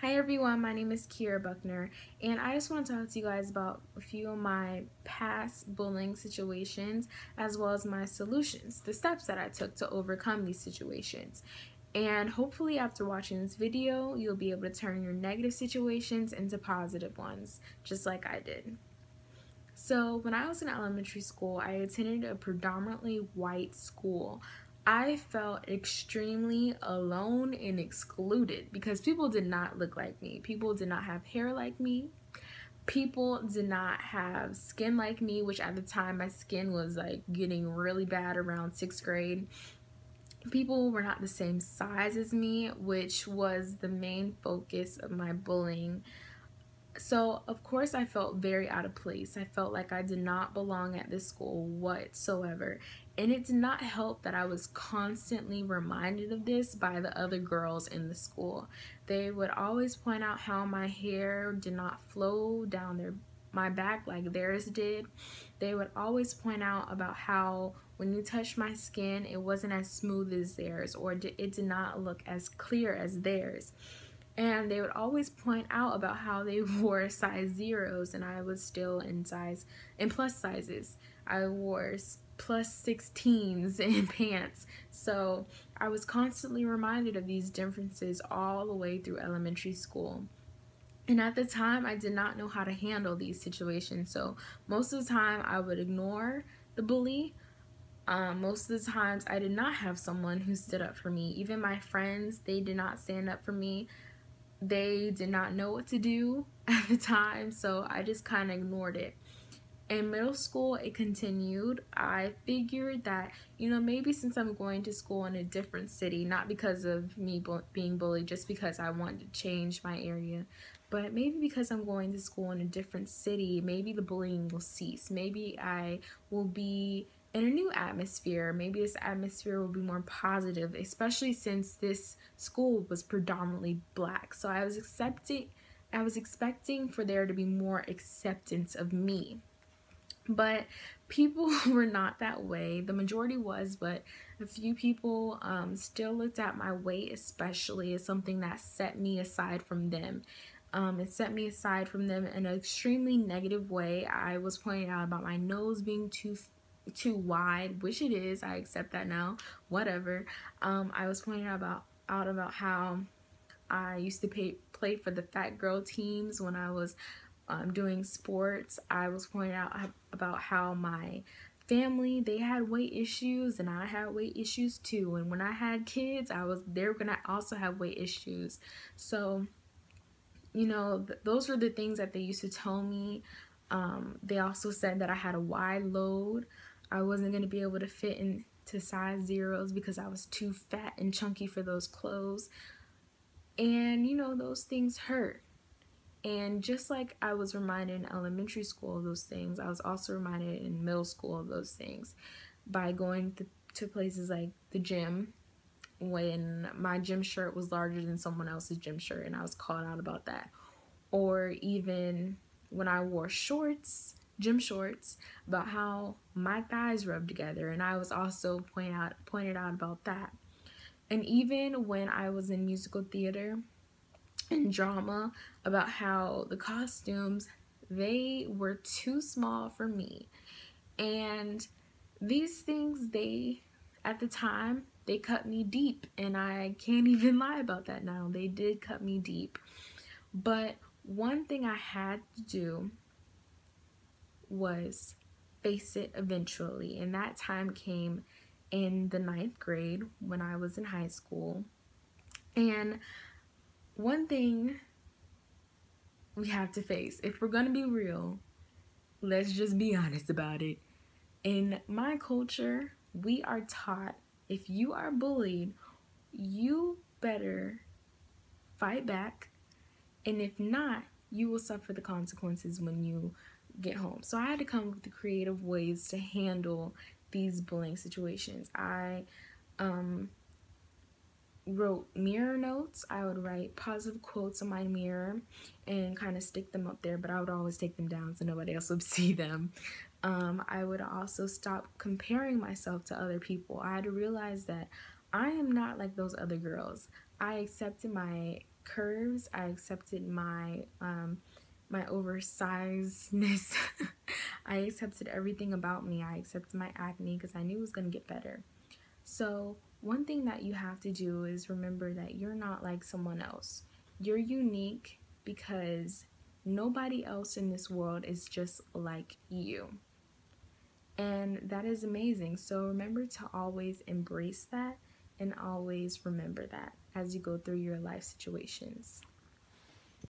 Hi everyone, my name is Kiara Buckner, and I just want to talk to you guys about a few of my past bullying situations as well as my solutions, the steps that I took to overcome these situations. And hopefully after watching this video, you'll be able to turn your negative situations into positive ones, just like I did. So when I was in elementary school, I attended a predominantly white school. I felt extremely alone and excluded because people did not look like me. People did not have hair like me. People did not have skin like me, which at the time my skin was like getting really bad around 6th grade. People were not the same size as me, which was the main focus of my bullying. So, of course, I felt very out of place. I felt like I did not belong at this school whatsoever. And it did not help that I was constantly reminded of this by the other girls in the school. They would always point out how my hair did not flow down my back like theirs did. They would always point out about how when you touched my skin, it wasn't as smooth as theirs, or it did not look as clear as theirs. And they would always point out about how they wore size zeros and I was still in plus sizes. I wore plus 16s in pants. So I was constantly reminded of these differences all the way through elementary school. And at the time, I did not know how to handle these situations. So most of the time I would ignore the bully. Most of the times I did not have someone who stood up for me. Even my friends, they did not stand up for me. They did not know what to do at the time, so I just kind of ignored it. In middle school, it continued. I figured that, maybe since I'm going to school in a different city, not because of me being bullied, just because I wanted to change my area, but maybe because I'm going to school in a different city, maybe the bullying will cease. Maybe I will be in a new atmosphere. Maybe this atmosphere will be more positive, especially since this school was predominantly black. So I was expecting for there to be more acceptance of me. But people were not that way. The majority was, but a few people still looked at my weight especially as something that set me aside from them. It set me aside from them in an extremely negative way. I was pointing out about my nose being too wide, which it is. I accept that now. Whatever. I was pointing out about how I used to play for the fat girl teams when I was doing sports. I was pointing out about how my family, they had weight issues and I had weight issues too. And when I had kids, they were gonna also have weight issues. So, those were the things that they used to tell me. They also said that I had a wide load. I wasn't going to be able to fit into size zeros because I was too fat and chunky for those clothes. And, those things hurt. And just like I was reminded in elementary school of those things, I was also reminded in middle school of those things by going to places like the gym when my gym shirt was larger than someone else's gym shirt and I was called out about that. Or even when I wore gym shorts, about how my thighs rubbed together, and I was also pointed out about that. And even when I was in musical theater and drama, about how the costumes, they were too small for me. And these things, at the time, they cut me deep, and I can't even lie about that now. They did cut me deep. But one thing I had to do was face it eventually, and that time came in the 9th grade when I was in high school. And one thing we have to face, if we're gonna be real, let's just be honest about it. In my culture, we are taught if you are bullied, you better fight back, and if not, you will suffer the consequences when you get home. So I had to come up with creative ways to handle these bullying situations. I wrote mirror notes. I would write positive quotes on my mirror and kind of stick them up there, but I would always take them down so nobody else would see them. I would also stop comparing myself to other people. I had to realize that I am not like those other girls. I accepted my curves. I accepted my my oversizedness. I accepted everything about me. I accepted my acne because I knew it was going to get better. So one thing that you have to do is remember that you're not like someone else. You're unique because nobody else in this world is just like you. And that is amazing. So remember to always embrace that and always remember that as you go through your life situations.